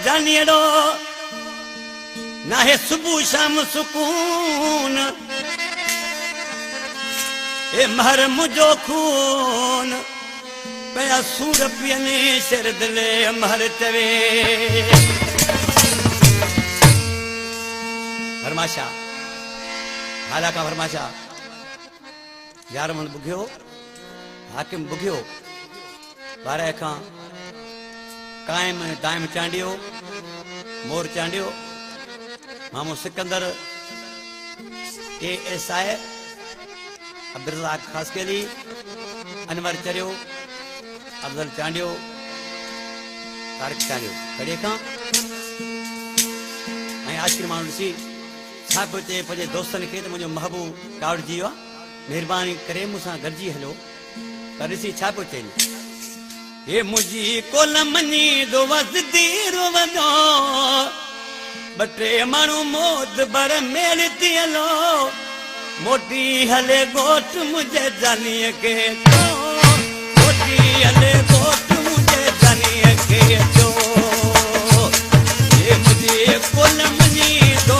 जानियड़ो ना है सुबह शाम सुकून ए महर मुझो खून पया सूर पियने सिर दिले महर चवे फरमाशा हाला का फरमाशा यार मन बुघियो हाकिम बुघियो बारह का कायम दायम चांडियो मोर चांडियो मामो सिकंदर ASI अब्दुल्लाह खास के लिए अनवर चरियो अफजल चांडियो तारिक चांडियो कड़े का मैं आखिर मानू सी छाप चे पजे दोस्तन के तो मुझे महबूब कावड़ जीवा मेहरबानी करे मुसा गरजी हलो करसी छाप चे ये मुझी कोलमनी दो वजदी रोवनो बटे मानू मोद बर मेलती हलो मोटी हले गोट मुझे जानिए के तो मोटी हले गोट मुझे जानिए के तो ये मुझे कोलमनी दो